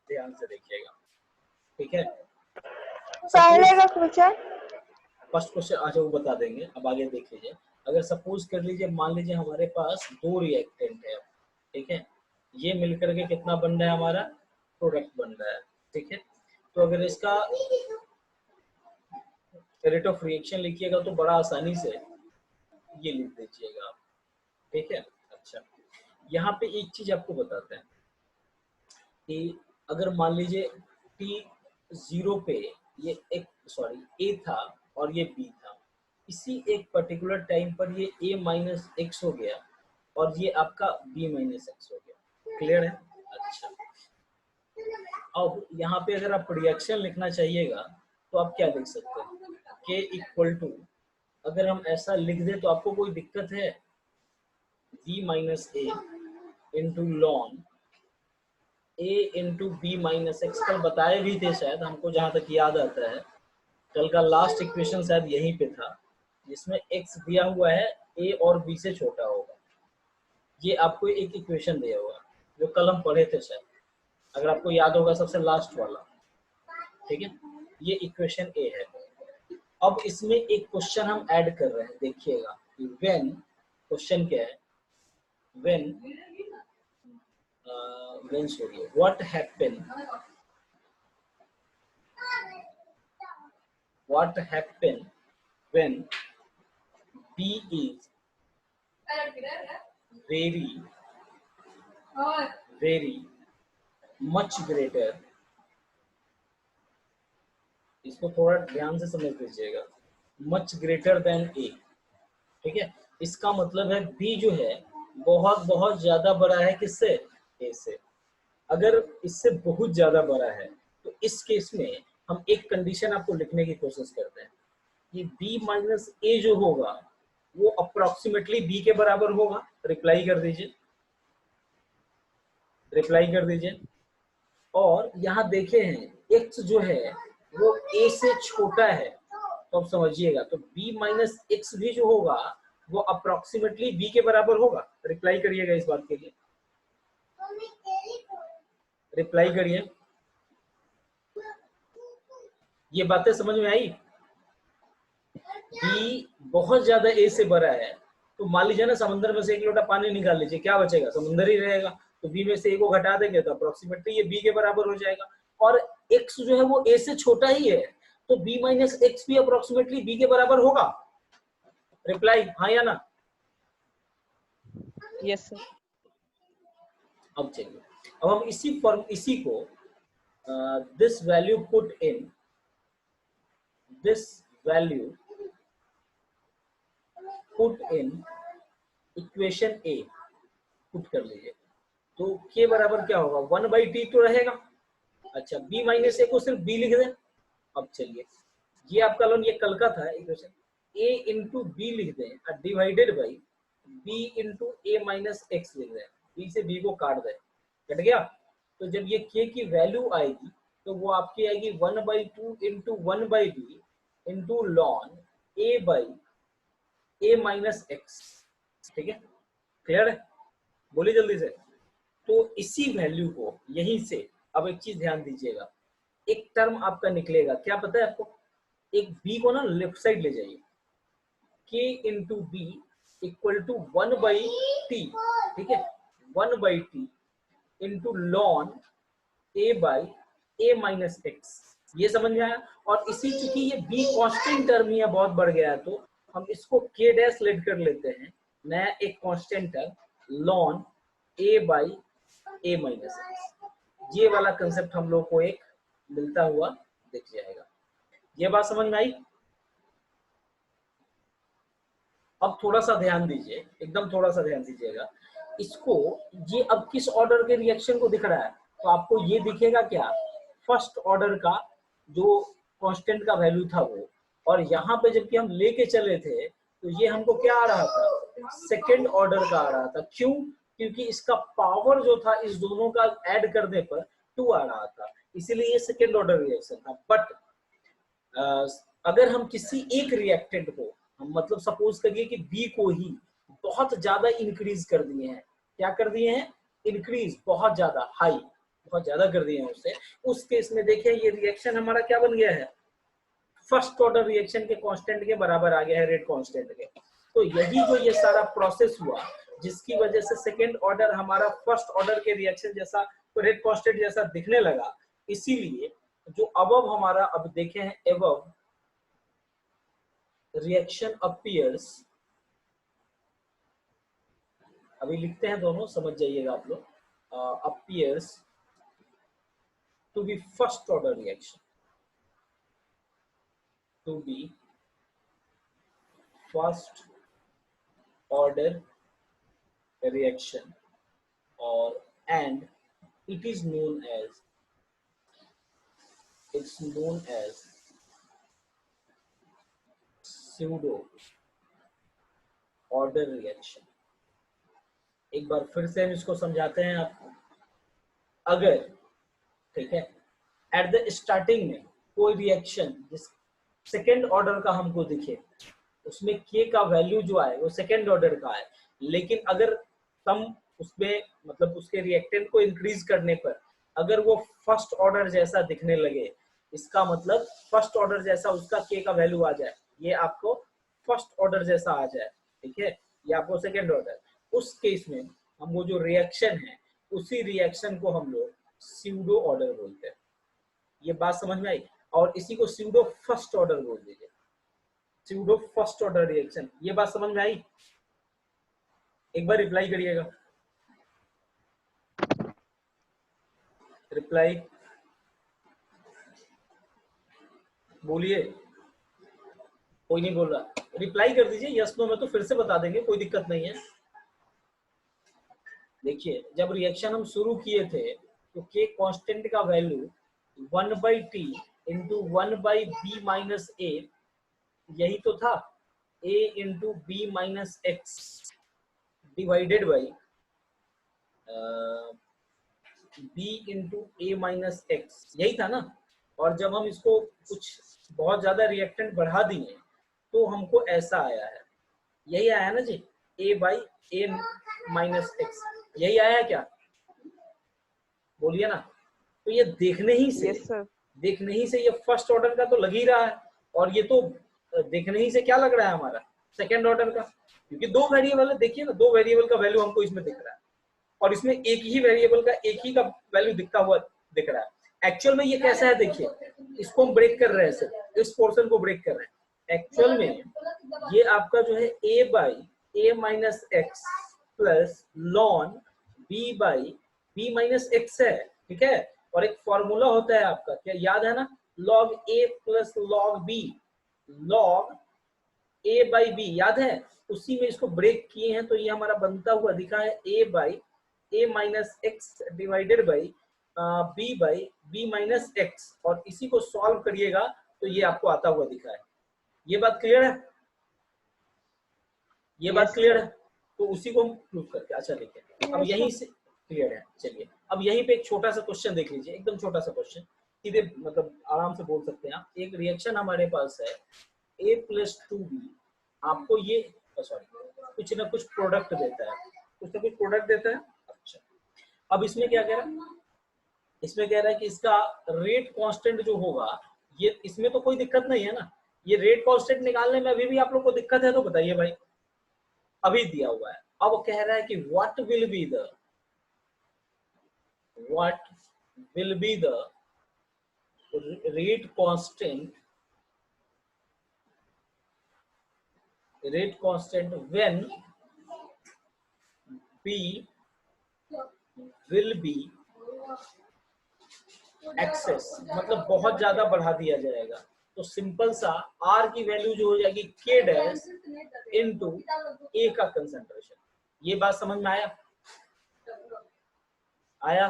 ध्यान से देखिएगा, ठीक है। पहले का क्वेश्चन, फर्स्ट क्वेश्चन अच्छा वो बता देंगे, अब आगे देख लीजिए। अगर सपोज कर लीजिए, मान लीजिए हमारे पास 2 रिएक्टेंट है, ठीक है, ये मिलकर के कितना बन रहा है, हमारा प्रोडक्ट बन रहा है, ठीक है। तो अगर इसका रेट ऑफ रिएक्शन लिखिएगा तो बड़ा आसानी से ये लिख दीजिएगा, ठीक है। अच्छा, यहाँ पे एक चीज आपको बताते हैं कि अगर मान लीजिए t0 पे ये ए था और ये बी था, इसी एक पर्टिकुलर टाइम पर ये a माइनस एक्स हो गया और ये आपका b माइनस एक्स हो गया। क्लियर है? अच्छा, अब यहाँ पे अगर आप रिएक्शन लिखना चाहिएगा तो आप क्या लिख सकते हैं, k इक्वल टू, अगर हम ऐसा लिख दें तो आपको कोई दिक्कत है, b minus A into lon a into B minus X. कल बताए भी थे शायद, हमको जहां तक याद आता है, कल का लास्ट इक्वेशन शायद यहीं पे था, जिसमें x दिया हुआ है a और b से छोटा होगा। ये आपको एक इक्वेशन दिया हुआ जो कल हम पढ़े थे शायद, अगर आपको याद होगा, सबसे लास्ट वाला, ठीक है। ये इक्वेशन ए है। अब इसमें एक क्वेश्चन हम ऐड कर रहे हैं, देखिएगा व्हेन, क्वेश्चन क्या है, when sorry, what happened when b is very much greater, इसको थोड़ा ध्यान से समझ लीजिएगा, मच ग्रेटर देन ए, ठीक है। इसका मतलब है b जो है बहुत बहुत ज्यादा बड़ा है किससे, a से। अगर इससे बहुत ज्यादा बड़ा है तो इस केस में हम एक कंडीशन आपको लिखने की कोशिश करते हैं कि b माइनस ए जो होगा वो अप्रोक्सीमेटली b के बराबर होगा। रिप्लाई कर दीजिए, रिप्लाई कर दीजिए। और यहाँ देखे हैं x जो है वो a से छोटा है, तो अब समझिएगा, तो b माइनस एक्स भी जो होगा वो अप्रोक्सीमेटली b के बराबर होगा। रिप्लाई करिएगा इस बात के लिए, रिप्लाई करिए। ये बातें समझ में आई? b बहुत ज्यादा a से बड़ा है, तो मान लीजिए ना समंदर में से एक लोटा पानी निकाल लीजिए, क्या बचेगा, समुंदर ही रहेगा। तो b में से a को घटा देंगे तो अप्रोक्सीमेटली ये b के बराबर हो जाएगा। और x जो है वो a से छोटा ही है, तो b माइनस एक्स भी अप्रोक्सीमेटली b के बराबर होगा। रिप्लाई हाँ या ना? Yes sir. अब चलिए, अब हम इसी को this value put in, equation A put कर लीजिए, तो k बराबर क्या होगा, 1/t तो रहेगा। अच्छा, b माइनस ए को सिर्फ b लिख दें। अब चलिए, ये आपका लोन, ये कल का था इक्वेशन, a इंटू बी लिख दें divided by b into A minus x लिख दें, b से b को काट दें, कट गया। तो जब ये k की वैल्यू आएगी तो वो आपकी आएगी 1/2 into 1/b into lon a by A minus x, ठीक है। क्लियर है? बोलिए जल्दी से। तो इसी वैल्यू को यहीं से, अब एक चीज ध्यान दीजिएगा, एक टर्म आपका निकलेगा, क्या पता है आपको, एक b को ना लेफ्ट साइड ले जाइए, k into B equal to 1/t, ठीक है, 1/t into lon a by A minus X. ये समझ में आया? और इसी चूंकि ये b कांस्टेंट टर्म ही बहुत बढ़ गया है, तो हम इसको k डैश लेट कर लेते हैं, नया एक constant term lawn a by A minus X. ये वाला कंसेप्ट हम लोग को एक मिलता हुआ दिख जाएगा। ये बात समझ में आई? अब थोड़ा सा ध्यान दीजिए, एकदम थोड़ा सा ध्यान दीजिएगा इसको। ये अब किस ऑर्डर के रिएक्शन को दिख रहा है, तो आपको ये दिखेगा क्या, फर्स्ट ऑर्डर का जो कांस्टेंट का वैल्यू था वो, और यहाँ पे जबकि हम लेके चले थे तो ये हमको क्या आ रहा था, सेकेंड ऑर्डर का आ रहा था। क्यों? क्योंकि इसका पावर जो था इस दोनों का ऐड करने पर 2 आ रहा था, इसीलिए ये सेकेंड ऑर्डर रिएक्शन था। बट अगर हम किसी एक रिएक्टेंट को, हम मतलब सपोज करिए कि बी को ही बहुत ज्यादा इंक्रीज कर दिए हैं, क्या कर दिए हैं, इंक्रीज बहुत ज्यादा हाई, बहुत ज्यादा कर दिए हैं उससे, उस केस में देखिए ये रिएक्शन हमारा क्या बन गया है, फर्स्ट ऑर्डर रिएक्शन के कांस्टेंट के बराबर आ गया है, रेट कांस्टेंट के। तो यही जो ये सारा प्रोसेस हुआ जिसकी वजह से सेकेंड ऑर्डर हमारा फर्स्ट ऑर्डर के रिएक्शन जैसा, रेट कांस्टेंट जैसा दिखने लगा। इसीलिए जो अबव हमारा अब देखे हैं, अबव रिएक्शन अपीयर्स, अभी लिखते हैं दोनों, समझ जाइएगा आप लोग, appears to be first order reaction, to be first order reaction, or and it is known as, it's known as pseudo order reaction। एक बार फिर से हम इसको समझाते हैं आपको। अगर, ठीक है, एट द स्टार्टिंग में कोई रिएक्शन जिस सेकेंड ऑर्डर का हमको दिखे, उसमें के का वैल्यू जो आए वो सेकेंड ऑर्डर का है, लेकिन अगर हम उसमें मतलब उसके रिएक्टेंट को इंक्रीज करने पर अगर वो फर्स्ट ऑर्डर जैसा दिखने लगे, इसका मतलब फर्स्ट ऑर्डर जैसा उसका के का वैल्यू आ जाए, ये आपको फर्स्ट ऑर्डर जैसा आ जाए, ठीक है, ये आपको सेकेंड ऑर्डर, उस केस में हम वो जो रिएक्शन है उसी रिएक्शन को हम लोग स्यूडो ऑर्डर बोलते हैं। ये बात समझ में आई? और इसी को स्यूडो फर्स्ट ऑर्डर बोल दीजिए, स्यूडो फर्स्ट ऑर्डर रिएक्शन। ये बात समझ में आई? एक बार रिप्लाई करिएगा, रिप्लाई बोलिए, कोई नहीं बोल रहा, रिप्लाई कर दीजिए यस नो में, तो फिर से बता देंगे, कोई दिक्कत नहीं है। देखिए जब रिएक्शन हम शुरू किए थे तो के कांस्टेंट का value 1/t into 1/b minus ए, यही तो था, a into B minus X divided by b into A minus X, यही था ना। और जब हम इसको कुछ बहुत ज्यादा रिएक्टेंट बढ़ा दिए तो हमको ऐसा आया है, यही आया ना जी, a by A minus X, यही आया क्या? बोलिए ना। तो ये देखने ही से देखने ही से ये फर्स्ट ऑर्डर का तो लग ही रहा है, और ये तो देखने ही से क्या लग रहा है हमारा सेकेंड ऑर्डर का, क्योंकि दो वेरिएबल है, देखिए ना, दो वेरिएबल का वैल्यू हमको इसमें दिख रहा है और इसमें एक ही वेरिएबल का एक ही का वैल्यू दिखता हुआ दिख रहा है। एक्चुअल में ये कैसा है देखिए, इसको हम ब्रेक कर रहे हैं, सिर्फ इस पोर्शन को ब्रेक कर रहे हैं। एक्चुअल में ये आपका जो है a by A minus x plus lawn b by b minus x है, ठीक है। और एक फॉर्मूला होता है आपका, क्या याद है ना, log a plus log b, log a by B, याद है? उसी में इसको ब्रेक किए हैं, तो ये हमारा बनता हुआ दिखा है a by A minus X divided by b by b minus x, और इसी को सॉल्व करिएगा तो ये आपको आता हुआ दिखा है। ये बात क्लियर है? ये बात क्लियर है? तो उसी को हम प्रूव करके, अच्छा देखिए अब यहीं से क्लियर है। चलिए अब यहीं पे एक छोटा सा क्वेश्चन देख लीजिए, एकदम छोटा सा क्वेश्चन, सीधे मतलब आराम से बोल सकते हैं आप। एक रिएक्शन हमारे पास है a प्लस 2b, आपको ये सॉरी कुछ ना कुछ प्रोडक्ट देता है, कुछ ना कुछ प्रोडक्ट देता है। अच्छा अब इसमें क्या कह रहा है, इसमें कह रहा है कि इसका रेट कांस्टेंट जो होगा, ये इसमें तो कोई दिक्कत नहीं है ना, ये रेट कांस्टेंट निकालने में अभी भी आप लोग को दिक्कत है तो बताइए भाई, अभी दिया हुआ है। अब कह रहा है कि what will be the rate constant when b will be excess, मतलब बहुत ज्यादा बढ़ा दिया जाएगा। तो सिंपल सा r की वैल्यू जो हो जाएगी k डैश इनटू a का कंसंट्रेशन। ये बात समझ में आया? आया?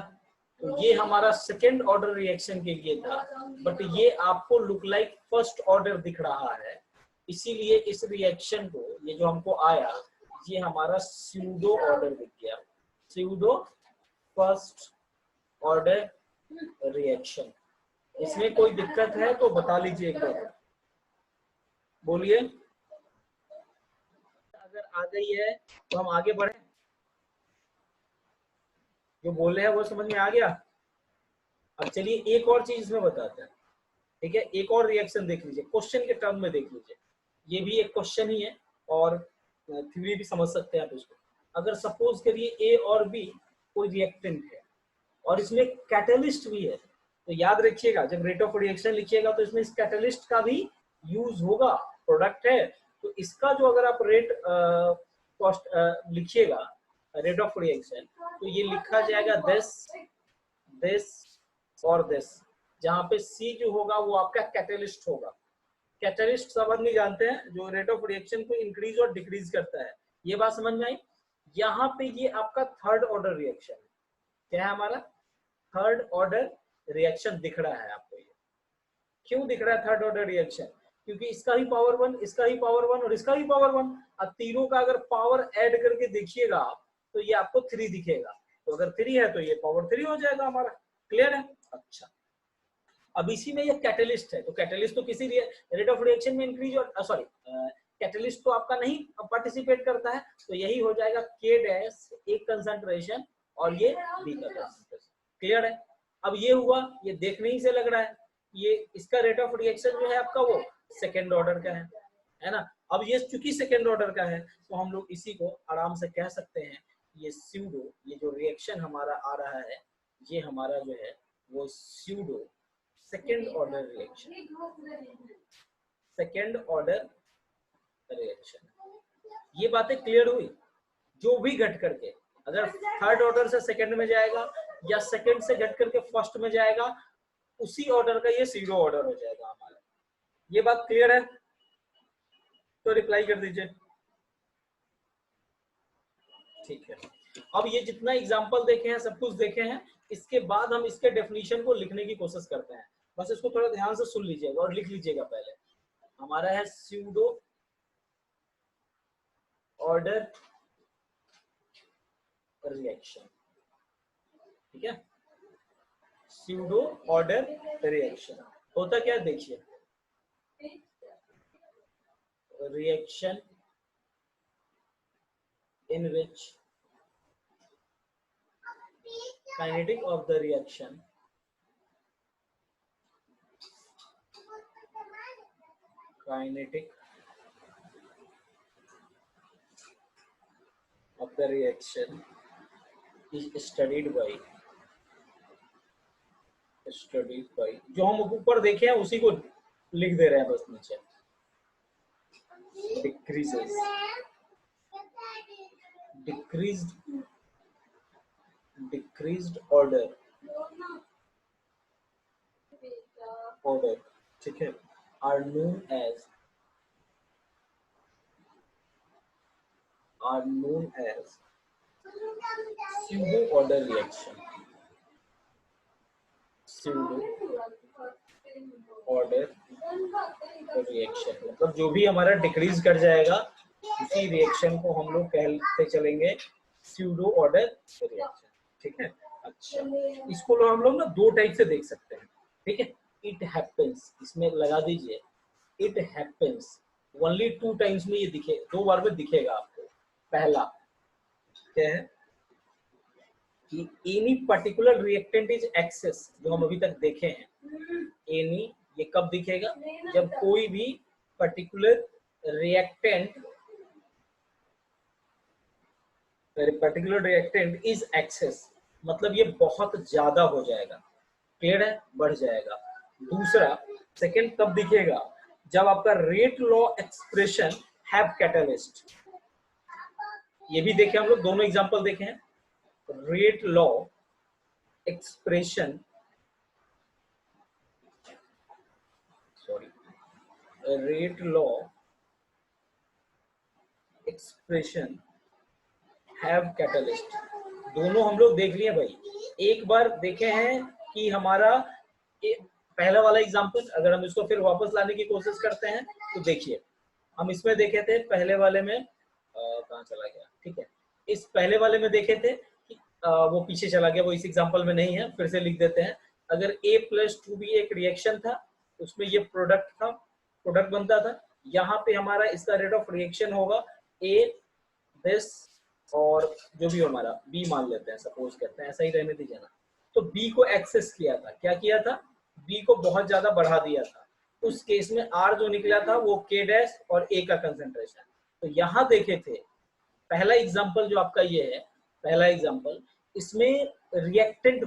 तो ये हमारा सेकेंड ऑर्डर रिएक्शन के लिए था, बट ये आपको लुक लाइक फर्स्ट ऑर्डर दिख रहा है, इसीलिए इस रिएक्शन को, ये जो हमको आया, ये हमारा स्यूडो ऑर्डर दिख गया, स्यूडो फर्स्ट ऑर्डर रिएक्शन। इसमें कोई दिक्कत है तो बता लीजिए एक बार, बोलिए। अगर आ गई है तो हम आगे बढ़े, जो बोल रहे हैं वो समझ में आ गया? अब चलिए एक और चीज इसमें बताते हैं, ठीक है। एक और रिएक्शन देख लीजिए, क्वेश्चन के टर्म में देख लीजिए, ये भी एक क्वेश्चन ही है और थ्योरी भी समझ सकते हैं आप इसको। अगर सपोज करिए ए और बी कोई रिएक्टेंट है और इसमें कैटलिस्ट भी है, तो याद रखिएगा जब रेट ऑफ रिएक्शन लिखिएगा तो इसमें इस कैटलिस्ट का भी यूज होगा। प्रोडक्ट है तो इसका जो अगर आप रेट कॉस्ट लिखिएगा, रेट ऑफ रिएक्शन, तो ये लिखा जाएगा दिस और दिस, जहाँ पे सी जो होगा वो आपका कैटलिस्ट होगा। कैटलिस्ट सब नहीं जानते हैं, जो रेट ऑफ रिएक्शन को इंक्रीज और डिक्रीज करता है। ये बात समझ में आई। यहाँ पे ये आपका थर्ड ऑर्डर रिएक्शन है। क्या है हमारा? थर्ड ऑर्डर रिएक्शन दिख रहा है आपको। ये क्यों दिख रहा है थर्ड ऑर्डर रिएक्शन? क्योंकि इसका ही पावर 1, इसका ही पावर 1 और इसका ही पावर 1। अब तीनों का अगर पावर ऐड करके देखिएगा आप तो ये आपको 3 दिखेगा। तो अगर 3 है तो ये पावर 3 हो जाएगा हमारा। क्लियर है? अच्छा, अब इसी में ये कैटलिस्ट है, तो कैटलिस्ट तो किसी रेट ऑफ रिएक्शन में इंक्रीज और सॉरी कैटलिस्ट तो आपका नहीं पार्टिसिपेट करता है, तो यही हो जाएगा के डैश एक कंसंट्रेशन और ये बी का कंसंट्रेशन। क्लियर है? अब ये हुआ, ये देखने ही से लग रहा है ये इसका रेट ऑफ रिएक्शन जो है आपका वो सेकेंड ऑर्डर का है ना। अब ये चूंकि सेकेंड ऑर्डर का है तो हम लोग इसी को आराम से कह सकते हैं ये स्यूडो, ये जो रिएक्शन हमारा आ रहा है ये हमारा जो है वो pseudo second order reaction, second order reaction. ये बातें क्लियर हुई? जो भी घट करके अगर थर्ड ऑर्डर से सेकंड में जाएगा या सेकंड से घट करके फर्स्ट में जाएगा, उसी ऑर्डर का ये सीरो ऑर्डर हो जाएगा हमारा। ये बात क्लियर है? तो रिप्लाई कर दीजिए। ठीक है, अब ये जितना एग्जांपल देखे हैं सब कुछ देखे हैं, इसके बाद हम इसके डेफिनेशन को लिखने की कोशिश करते हैं। बस इसको थोड़ा ध्यान से सुन लीजिएगा और लिख लीजिएगा। पहले हमारा है स्यूडो ऑर्डर रिएक्शन, ठीक है। स्यूडो ऑर्डर रिएक्शन होता क्या देखिए, reaction in which kinetic of the reaction is studied by जो हम ऊपर देखे हैं उसी को लिख दे रहे हैं बस नीचे। decreased order, ठीक है, are known as pseudo order reaction, मतलब जो भी हमारा डिक्रीज कर जाएगा उसी रिएक्शन को हम लोग कहते चलेंगे स्यूडो ऑर्डर रिएक्शन, ठीक है। अच्छा, इसको हम लोग ना दो टाइप से देख सकते हैं, ठीक है। इट हैपेंस, इसमें लगा दीजिए, इट हैपेंस ओनली 2 टाइम्स में ये दिखे, 2 बार में दिखेगा आपको। पहला क्या है कि any particular reactant is excess, जो हम अभी तक देखे हैं। एनी ये कब दिखेगा? जब कोई भी पर्टिकुलर रिएक्टेंट इज एक्सेस, मतलब ये बहुत ज्यादा हो जाएगा। क्लियर है? बढ़ जाएगा। दूसरा सेकंड तब दिखेगा जब आपका rate law expression have catalyst. ये भी देखे हम लोग, दोनों एग्जांपल देखे हैं। Rate law expression, rate law expression have catalyst, दोनों हम लोग देख लिए भाई। एक बार देखे हैं कि हमारा पहला वाला एग्जांपल, अगर हम इसको फिर वापस लाने की कोशिश करते हैं तो देखिए, हम इसमें देखे थे पहले वाले में कहाँ चला गया, ठीक है। इस पहले वाले में देखे थे कि वो पीछे चला गया, वो इस एग्जांपल में नहीं है, फिर से लिख देते हैं। अगर A+2B एक रिएक्शन था, उसमें ये प्रोडक्ट बनता था। यहाँ पे हमारा इसका रेट ऑफ रिएक्शन होगा A दिस और जो भी हमारा B मान लेते हैं, सपोज करते हैं, ऐसा ही रहने दीजिए ना, तो बी को एक्सेस किया था, क्या किया था, बी को बहुत ज्यादा बढ़ा दिया था, उस केस में आर जो निकला था वो के डैश और ए का कंसेंट्रेशन। तो यहाँ देखे थे पहला एग्जांपल जो आपका ये है, पहला एग्जांपल, इसमें रिएक्टेंट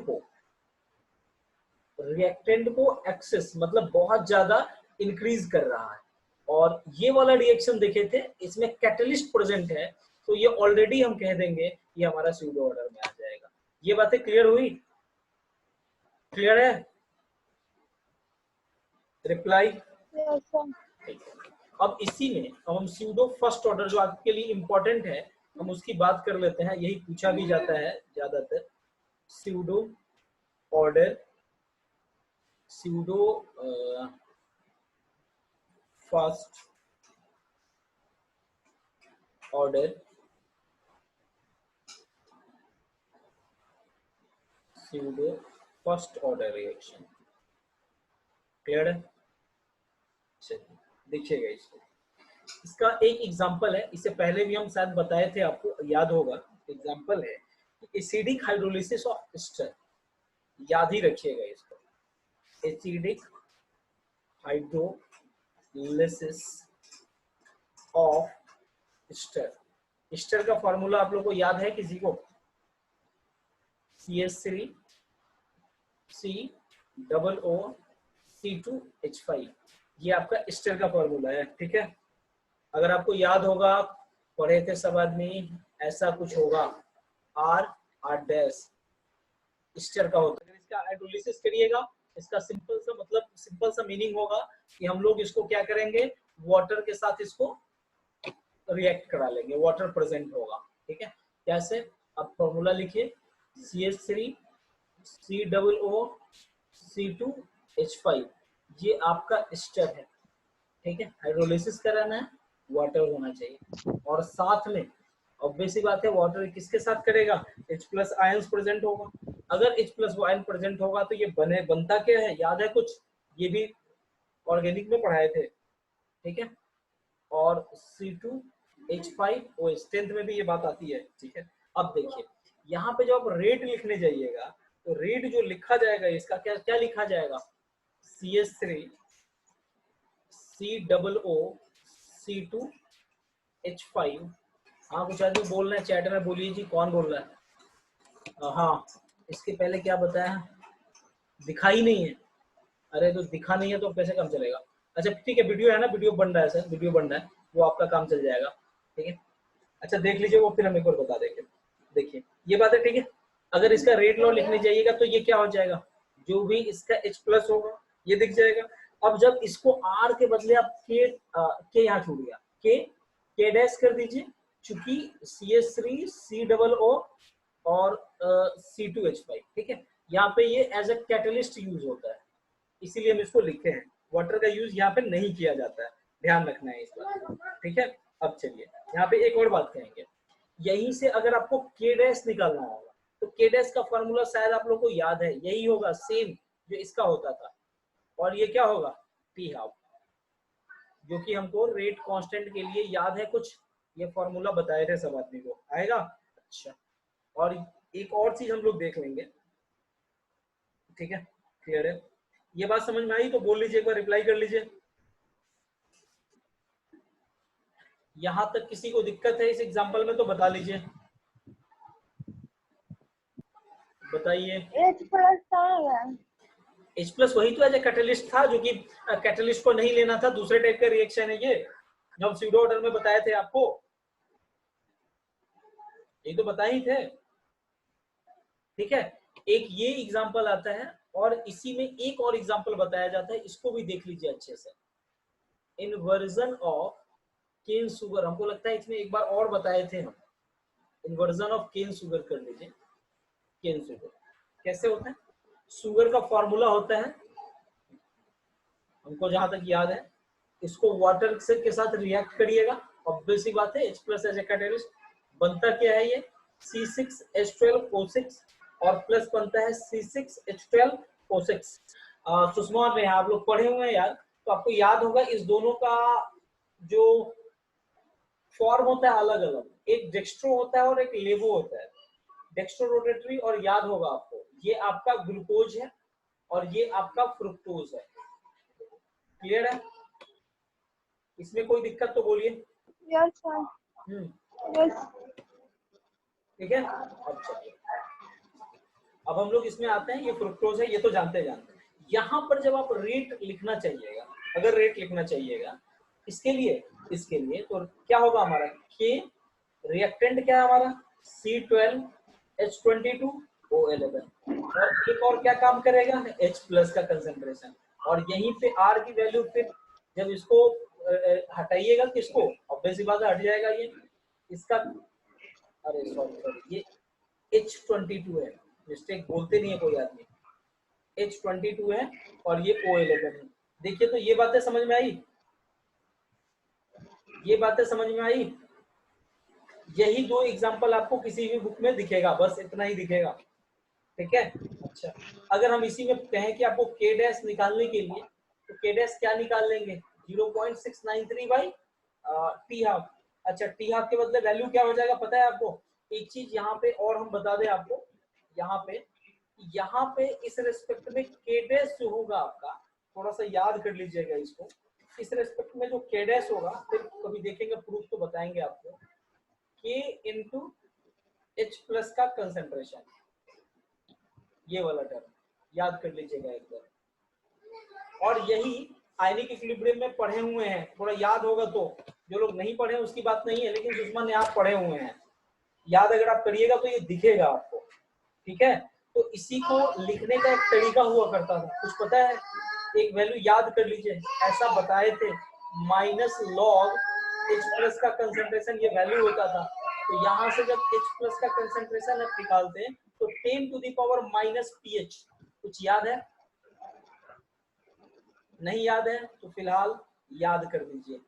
को एक्सेस मतलब बहुत ज्यादा इंक्रीज कर रहा है, और ये वाला रिएक्शन देखे थे इसमें कैटलिस्ट प्रेजेंट है, तो ये ऑलरेडी हम कह देंगे ये हमारा स्यूडो ऑर्डर में आ जाएगा। ये बातें क्लियर हुई? क्लियर है? रिप्लाई? Yes, sir. अब इसी में अब हम स्यूडो फर्स्ट ऑर्डर जो आपके लिए इंपॉर्टेंट है हम उसकी बात कर लेते हैं, यही पूछा भी जाता है ज्यादातर। Pseudo order, pseudo first order, pseudo first order reaction. Clear है? चलिए देखिएगा इसको, इसका एक एग्जांपल है, इससे पहले भी हम शायद बताए थे, आपको याद होगा। एग्जांपल है एसिडिक हाइड्रोलिसिस ऑफ एस्टर, याद ही रखिएगा इसको, acidic hydrolysis of ester. Ester का फॉर्मूला आप लोग को याद है किसी को? CH3COO C2H5, ये आपका एस्टर का फॉर्मूला है, ठीक है। अगर आपको याद होगा, पढ़े थे सब आदमी, ऐसा कुछ होगा, R डैश एस्टर का होता है। इसका हाइड्रोलिसिस करिएगा, इसका सिंपल सा मतलब सिंपल सा मीनिंग होगा कि हम लोग इसको क्या करेंगे, वाटर के साथ इसको रिएक्ट करा लेंगे, वाटर प्रेजेंट होगा, ठीक है। कैसे? अब फॉर्मूला लिखिए, CH3COO C2H5, ये आपका एस्टर है, ठीक है। हाइड्रोलिसिस कराना है, वाटर होना चाहिए, और साथ में ऑब्वियस सी बात है वाटर किसके साथ करेगा, H+ आयंस प्रेजेंट होगा। अगर H+ आयन प्रेजेंट होगा तो ये बनता क्या है, याद है कुछ? ये भी ऑर्गेनिक में पढ़ाए थे, ठीक है। और C2H5 स्ट्रेंथ में भी ये बात आती है, ठीक है। अब देखिए यहाँ पे जब आप रेट लिखने जाइएगा तो रेट जो लिखा जाएगा इसका क्या क्या लिखा जाएगा, CH3COO C2H5। हाँ कुछ आदमी बोल रहे हैं चैट में, बोलिए जी कौन बोल रहा है? हाँ इसके पहले क्या बताया, दिखाई नहीं है। अरे तो दिखा नहीं है तो कैसे काम चलेगा? अच्छा ठीक है, वीडियो है ना, वीडियो बन रहा है सर, वीडियो बन रहा है, वो आपका काम चल जाएगा, ठीक है। अच्छा देख लीजिए वो, फिर हम एक और बता देंगे। देखिए ये बात है, ठीक है। अगर इसका रेट लॉ लिखने जाइएगा तो ये क्या हो जाएगा, जो भी इसका H+ होगा ये दिख जाएगा। अब जब इसको R के बदले आप के यहाँ छूट गया, के डैश कर दीजिए, चूंकि CH3COO और C2H5, ठीक है। यहाँ पे ये एज अ कैटलिस्ट यूज होता है, इसीलिए हम इसको लिखे हैं, वाटर का यूज यहाँ पे नहीं किया जाता है, ध्यान रखना है इस बात, ठीक है। अब चलिए यहाँ पे एक और बात कहेंगे, यहीं से अगर आपको के डैश निकालना होगा तो के डैश का फॉर्मूला शायद आप लोग को याद है, यही होगा सेम जो इसका होता था, और ये क्या होगा, टी हाफ, जो कि हमको रेट कांस्टेंट के लिए याद है कुछ, ये फॉर्मूला बताए थे सब आदमी को, आएगा। अच्छा, और एक और चीज हम लोग देख लेंगे, ठीक है। क्लियर है? ये बात समझ में आई तो बोल लीजिए, एक बार रिप्लाई कर लीजिए। यहां तक किसी को दिक्कत है इस एग्जांपल में तो बता लीजिए, बताइए। H+ कहाँ गया? H+ वही तो एज ए कैटलिस्ट था, जो कि कैटलिस्ट को नहीं लेना था, दूसरे टाइप का रिएक्शन है ये, जो हम स्यूडो ऑर्डर में बताए थे आपको, ये तो बताए ही थे, ठीक है। एक ये एग्जांपल आता है, और इसी में एक और एग्जांपल बताया जाता है, इसको भी देख लीजिए अच्छे से, इन्वर्जन ऑफ केन शुगर। हमको लगता है इसमें एक बार और बताए थे हम, इन्वर्जन ऑफ केन शुगर कर लीजिए। केन शुगर कैसे होता है, शुगर का फॉर्मूला होता है, हमको जहां तक याद है, इसको वाटर से के साथ रिएक्ट करिएगा, ऑब्वियस सी बात है, H+ एज ए कैटलिस्ट, बनता क्या है ये C6H12O6, और प्लस बनता है C6H12O6। सुषमा और नेहा आप लोग पढ़े हुए हैं यार, तो आपको याद होगा इस दोनों का जो फॉर्म होता है अलग अलग, एक डेक्स्ट्रो होता है और एक लेवो होता है, डेक्स्ट्रो रोटेटरी, और याद होगा आपको ये आपका ग्लूकोज है और ये आपका फ्रुक्टोज है। क्लियर है? इसमें कोई दिक्कत तो बोलिए। Yes sir. यस। ठीक है, अब चलिए, अब हम लोग इसमें आते हैं। ये फ्रुक्टोज है, ये तो जानते हैं। यहाँ पर जब आप रेट लिखना चाहिएगा, अगर रेट लिखना चाहिएगा इसके लिए तो क्या होगा हमारा, के रिएक्टेंट क्या है हमारा C12H22O11, और एक और क्या काम करेगा, H प्लस का कंसेंट्रेशन, और यहीं पे R की वैल्यू फिर जब इसको हटाइएगा किसको, ऑब्वियस सी बात है हट जाएगा ये इसका, अरे सॉरी ये H22 है, मिस्टेक बोलते नहीं है कोई आदमी, H22 है और ये O11 है। देखिए तो ये बातें समझ में आई, ये बातें समझ में आई। यही दो एग्जांपल आपको किसी भी बुक में दिखेगा, बस इतना ही दिखेगा। ठीक है, अच्छा अगर हम इसी में कहें कि आपको K डैश निकालने के लिए, तो K डैश क्या निकाल लेंगे, 0.693 बाई टी हाफ। अच्छा टी हाफ के बदले वैल्यू क्या हो जाएगा पता है आपको, एक चीज यहाँ पे और हम बता दें आपको, यहाँ पे इस रेस्पेक्ट में K डैश जो होगा आपका, थोड़ा सा याद कर लीजिएगा इसको, इस रेस्पेक्ट में जो K डैश होगा, फिर कभी देखेंगे प्रूफ तो बताएंगे आपको, K इंटू H प्लस का कंसेंट्रेशन, ये वाला टर्म याद कर लीजिएगा एक बार। और यही आयनिक इक्विलिब्रियम में पढ़े हुए हैं, थोड़ा याद होगा तो, जो लोग नहीं पढ़े उसकी बात नहीं है, लेकिन दुश्मन ने आप पढ़े हुए हैं, याद अगर आप करिएगा तो ये दिखेगा आपको। ठीक है, तो इसी को लिखने का एक तरीका हुआ करता था, कुछ पता है, एक वैल्यू याद कर लीजिए, ऐसा बताए थे, माइनस लॉग H प्लस का कंसेंट्रेशन ये वैल्यू होता था। तो यहाँ से जब H प्लस का कंसेंट्रेशन आप निकालते हैं तो 10 to the power minus pH, कुछ याद है, नहीं याद है तो फिलहाल याद कर दीजिए,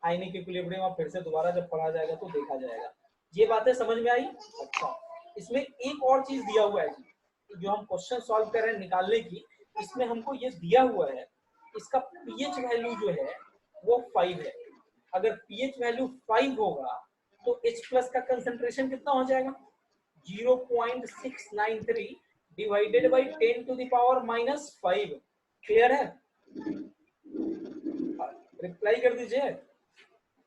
आयनिक इक्विलिब्रियम फिर से दोबारा जब पढ़ा जाएगा तो देखा जाएगा। ये बातें समझ में आई। अच्छा इसमें एक और चीज दिया हुआ है जी, जो हम क्वेश्चन सॉल्व कर रहे हैं निकालने की, इसमें हमको ये दिया हुआ है, इसका पीएच वैल्यू जो है वो 5 है। अगर पीएच वैल्यू 5 होगा तो H प्लस का कंसेंट्रेशन कितना हो जाएगा, 0.693 divided by 10 to the power minus 5। Clear है, रिप्लाई कर दीजिए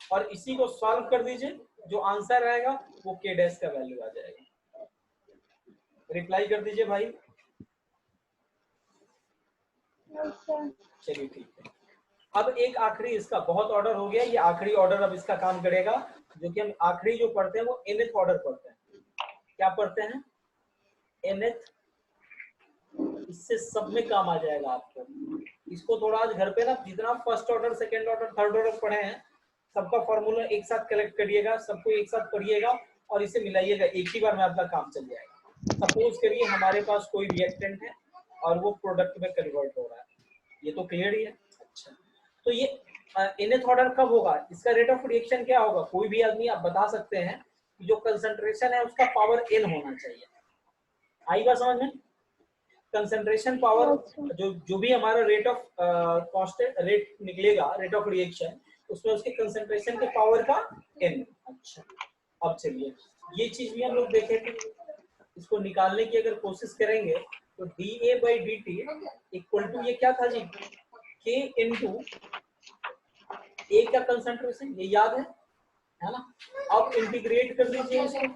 और इसी को सॉल्व कर दीजिए, जो आंसर आएगा वो K डैश का वैल्यू आ जाएगा। रिप्लाई कर दीजिए भाई। चलिए ठीक है, अब एक आखिरी इसका बहुत ऑर्डर हो गया, ये आखिरी ऑर्डर अब इसका काम करेगा, जो कि हम आखिरी जो पढ़ते हैं वो nth ऑर्डर पढ़ते हैं। क्या पढ़ते हैं, nth, इससे सब में काम आ जाएगा आपको। इसको थोड़ा आज घर पे ना जितना first order second order third order पढ़े हैं सबका फॉर्मूला एक साथ कलेक्ट करिएगा, सबको एक साथ पढ़िएगा और इसे मिलाइएगा, एक ही बार में आपका काम चल जाएगा। सपोज करिए हमारे पास कोई रिएक्टेंट है और वो प्रोडक्ट में कन्वर्ट हो रहा है, ये तो क्लियर ही है। अच्छा तो ये nth ऑर्डर कब होगा, इसका रेट ऑफ रिएक्शन क्या होगा, कोई भी आदमी आप बता सकते हैं, जो कंसंट्रेशन है उसका पावर n होना चाहिए। आई बात समझ में, कंसंट्रेशन पावर जो भी हमारा रेट ऑफ कांस्टेंट रेट निकलेगा, रेट ऑफ रिएक्शन, उसमें उसके कंसंट्रेशन के पावर का n। अच्छा अब चलिए ये चीज भी हम लोग देखे थे, इसको निकालने की अगर कोशिश करेंगे तो dA/dt इक्वल टू ये क्या था जी, K इंटू A का कंसंट्रेशन, ये याद है ना। अब इंटीग्रेट कर दीजिए इसको,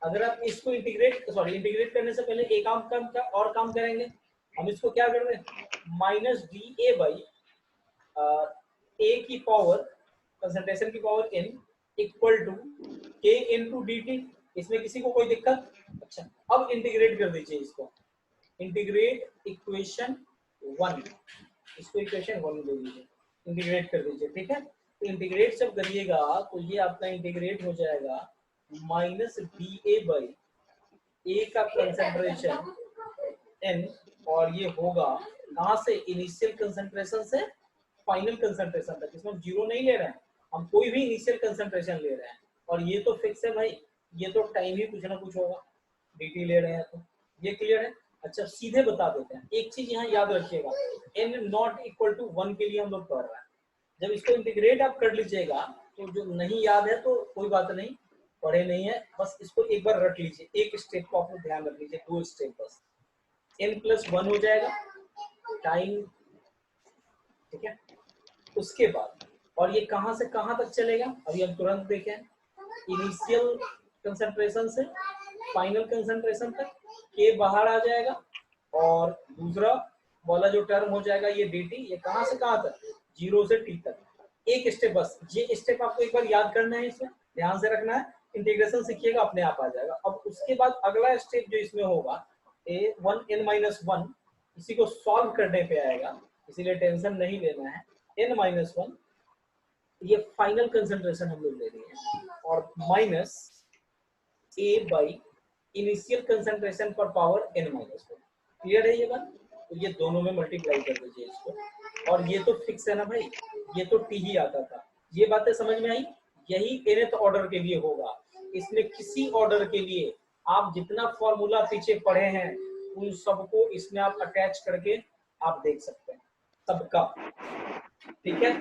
अगर आप इसको इंटीग्रेट करने से पहले एक और काम करेंगे, हम इसको क्या कर रहे हैं, माइनस dA बाई A की पावर कंसंट्रेशन की power n equal to K into dt, इसमें किसी को कोई दिक्कत। अच्छा अब इंटीग्रेट कर दीजिए इसको, इंटीग्रेट इक्वेशन 1, इसको इक्वेशन 1 दे दीजिए, इंटीग्रेट कर दीजिए। ठीक है, तो इंटीग्रेट जब करिएगा तो ये आपका इंटीग्रेट हो जाएगा माइनस dA बाई A का कंसंट्रेशन n, और ये होगा कहाँ से, इनिशियल कंसंट्रेशन से फाइनल कंसंट्रेशन तक, इसमें हम जीरो नहीं ले रहे हैं, हम कोई भी इनिशियल कंसंट्रेशन ले रहे हैं, और ये तो फिक्स है भाई, ये तो टाइम ही कुछ ना कुछ होगा, dt ले रहे हैं तो ये क्लियर है। अच्छा सीधे बता देते हैं, एक चीज यहाँ याद रखिएगा, n नॉट इक्वल टू 1 के लिए हम लोग पढ़ रहे हैं, जब इसको इंटीग्रेट आप कर लीजिएगा तो जो नहीं याद है तो कोई बात नहीं, पढ़े नहीं है, बस इसको एक बार रट लीजिए, एक स्टेप को आप लोग ध्यान रख लीजिए, 2 स्टेप बस। n+1 हो जाएगा टाइम, ठीक है। उसके बाद और ये कहां से कहां तक चलेगा, अभी हम तुरंत देखें, इनिशियल कंसंट्रेशन से फाइनल कंसंट्रेशन तक के बाहर आ जाएगा, और दूसरा वाला जो टर्म हो जाएगा ये dt, ये कहां से कहां तक, 0 से t तक। एक स्टेप बस, ये स्टेप आपको एक बार याद करना है, इसमें ध्यान से रखना है, इंटीग्रेशन सीखिएगा अपने आप आ जाएगा। अब उसके बाद अगला स्टेप जो इसमें होगा a1n-1, इसी को सॉल्व करने पे आएगा, इसीलिए टेंशन नहीं लेना है। n-1 ये फाइनल कंसंट्रेशन हम लोग ले रहे हैं, और minus a by initial concentration पर पावर n-1। क्लियर है ये बात? तो ये दोनों में मल्टीप्लाई कर दीजिए इसको, और ये तो फिक्स है ना भाई, ये तो t ही आता था। ये बातें समझ में आई? यही nth ऑर्डर के लिए होगा, इसमें किसी ऑर्डर के लिए आप जितना फॉर्मूला पीछे पढ़े हैं उन सबको इसमें आप अटैच करके आप देख सकते हैं, सबका, ठीक है।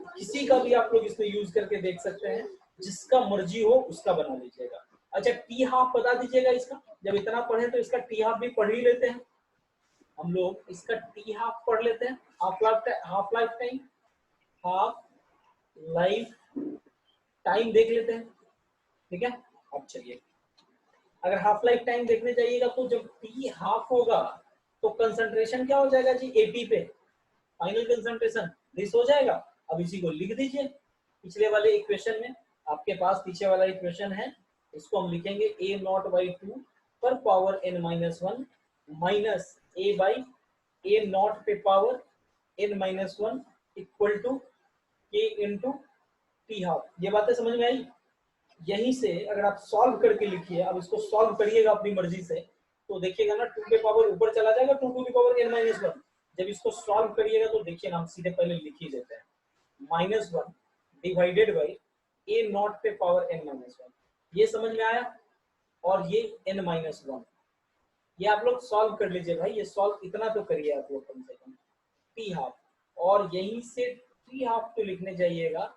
किसी का भी आप लोग इसमें यूज करके देख सकते हैं, जिसका मर्जी हो उसका बना लीजिएगा। अच्छा टी हाफ बता दीजिएगा इसका, जब इतना पढ़े तो इसका टी हाफ भी पढ़ ही लेते हैं हम लोग, इसका टी हाफ पढ़ लेते हैं। Half life time, half life time देख लेते हैं, ठीक है। अब चलिए, अगर हाफ लाइफ टाइम देखने जाइएगा तो जब टी हाफ होगा तो कंसंट्रेशन क्या हो जाएगा जी, 80 पे फाइनल कंसंट्रेशन, दिस हो जाएगा। अब इसी को लिख दीजिए पिछले वाले इक्वेशन में, आपके पास पीछे वाला इक्वेशन है, इसको हम लिखेंगे a0/2 पर पावर n-1 माइनस a/a0 पे power n-1 equal to k into T half. ये बातें समझ में आई? यहीं से अगर आप सॉल्व करके लिखिए, अब इसको सॉल्व करिएगा अपनी मर्जी से, तो देखिएगा ना 2 पे पावर ऊपर चला जाएगा, 2 टू द पावर n-1। जब इसको सॉल्व करिएगा तो देखिए ना, हम सीधे पहले लिख ही देते हैं, -1 डिवाइडेड बाई a0 पे पावर n-1। ये समझ में आया? और ये n-1, ये आप लोग सॉल्व कर लीजिए भाई, ये सॉल्व इतना तो करिए आप लोग कम से कम, टी हाफ, और यहीं से टी हाफ तो लिखने जाइएगा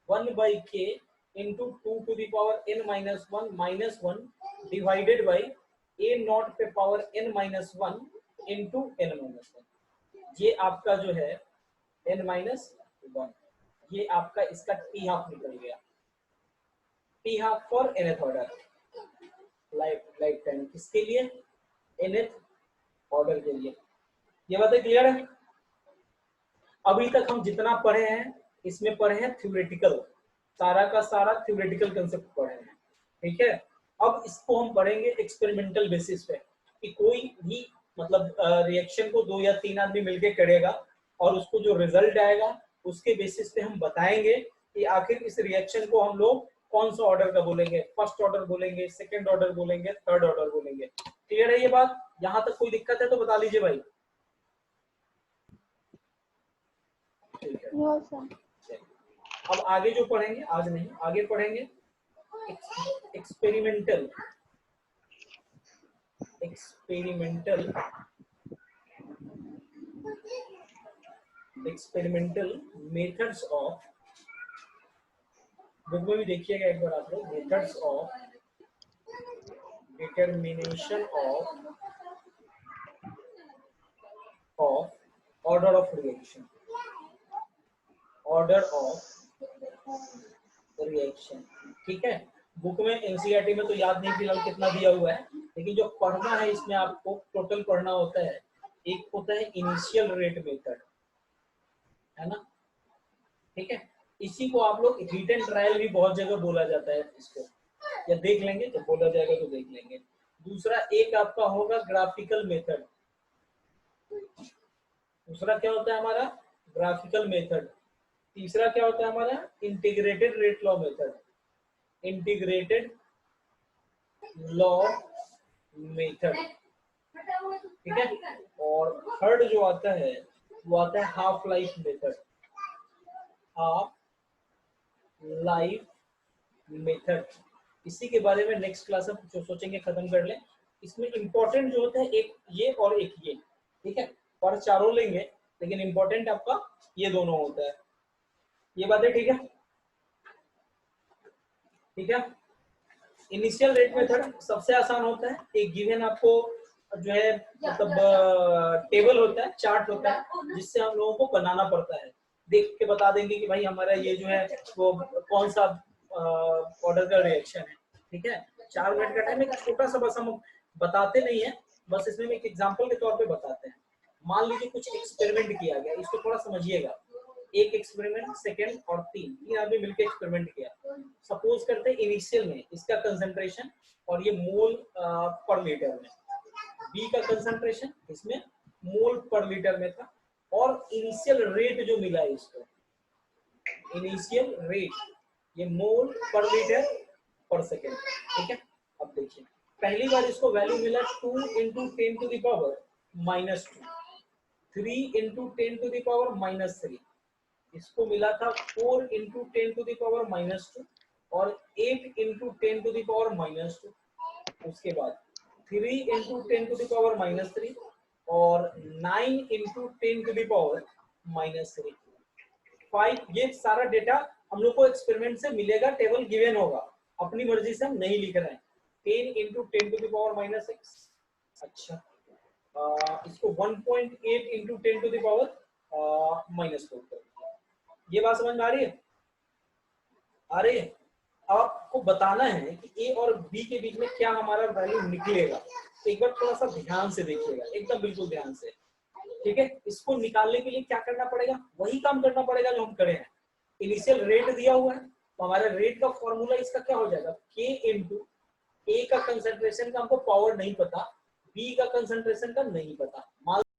1/k into 2 to the power n-1 minus 1 divided by a0 पे पावर n-1 इंटू n-1। ये आपका जो है n-1, ये आपका इसका टी हाफ निकल गया, T half for nth order life time, किसके लिए, nth ऑर्डर के लिए। ये बातें क्लियर है? अभी तक हम जितना पढ़े हैं इसमें पढ़े हैं थ्योरेटिकल, सारा का सारा थ्योरेटिकल कंसेप्ट पढ़े हैं, ठीक है। अब इसको हम पढ़ेंगे एक्सपेरिमेंटल बेसिस पे, कि कोई भी मतलब रिएक्शन को 2 या 3 आदमी मिलके करेगा, और उसको जो रिजल्ट आएगा उसके बेसिस पे हम बताएंगे कि आखिर इस रिएक्शन को हम लोग कौन सा ऑर्डर का बोलेंगे, फर्स्ट ऑर्डर बोलेंगे, सेकंड ऑर्डर बोलेंगे, थर्ड ऑर्डर बोलेंगे। क्लियर है ये बात? यहाँ तक कोई दिक्कत है तो बता लीजिए भाई। ठीक है, नो सर। अब आगे जो पढ़ेंगे, आज नहीं आगे पढ़ेंगे एक्सपेरिमेंटल मेथड्स ऑफ, बुक में भी देखिएगा एक बार आप लोग, methods of determination of order of reaction, order of reaction, ठीक है। बुक में एनसीईआरटी में तो याद नहीं फिलहाल कितना दिया हुआ है, लेकिन जो पढ़ना है इसमें आपको टोटल पढ़ना होता है। एक होता है इनिशियल रेट मेथड, है ना, ठीक है। इसी को आप लोग रिटन ट्रायल भी बहुत जगह बोला जाता है इसको, या देख लेंगे जब बोला जाएगा तो देख लेंगे। दूसरा एक आपका होगा ग्राफिकल मेथड, दूसरा क्या होता है हमारा ग्राफिकल मेथड। तीसरा क्या होता है हमारा integrated rate law method, integrated law method, ठीक है। और थर्ड जो आता है वो आता है half life method, half life method. इसी के बारे में नेक्स्ट क्लास में जो सोचेंगे खत्म कर लें। इसमें इंपॉर्टेंट जो होता है एक ये और एक ये, ठीक है, और चारों लेंगे लेकिन इंपॉर्टेंट आपका ये दोनों होता है। ये बातें ठीक है? ठीक है, इनिशियल रेट मेथड सबसे आसान होता है। एक गिवन आपको जो है मतलब टेबल होता है, चार्ट होता है, जिससे हम लोगों को बनाना पड़ता है। देख के बता देंगे कि भाई हमारा ये जो है वो कौन सा ऑर्डर का रिएक्शन है, ठीक है। 4 मिनट का टाइम, एक छोटा सा बस हम बताते नहीं है, बस इसमें एक एग्जांपल के तौर पे बताते हैं। मान लीजिए कुछ एक्सपेरिमेंट किया गया, इसको थोड़ा समझिएगा। एक एक्सपेरिमेंट, सेकंड और तीन आदमी मिलकर एक्सपेरिमेंट किया। सपोज करते हैं इनिशियल में इसका कंसंट्रेशन और ये मोल पर लीटर में, बी का कंसंट्रेशन इसमें मोल पर लीटर में था, और इनिशियल रेट जो मिला है इसको, इनिशियल रेट ये मोल पर लीटर पर सेकेंड, ठीक है। अब देखिए पहली बार इसको वैल्यू मिला 2 × 10 to the power -2, 3 × 10 to the power -3, इसको मिला था 4 × 10 to the power -2 और 8 × 10 to the power -2, उसके बाद 3 × 10 to the power -3 और 9 × 10 to the power -3, 5। ये सारा डेटा हम लोग को एक्सपेरिमेंट से मिलेगा, टेबल गिवन होगा, अपनी मर्जी से हम नहीं लिख रहे हैं। 10 × 10 to the power -6, अच्छा इसको 1.8 × 10 to the power -4। ये बात समझ में आ रही है? आ रही है? आपको बताना है कि ए और बी के बीच में क्या हमारा वैल्यू निकलेगा, तो एक बार थोड़ा सा ध्यान से देखिएगा, एकदम बिल्कुल ध्यान से, ठीक है। इसको निकालने के लिए क्या करना पड़ेगा, वही काम करना पड़ेगा जो हम करे हैं। इनिशियल रेट दिया हुआ है, तो हमारे रेट का फॉर्मूला इसका क्या हो जाएगा, के इंटू ए का कंसंट्रेशन का हमको पावर नहीं पता, बी का कंसंट्रेशन का नहीं पता।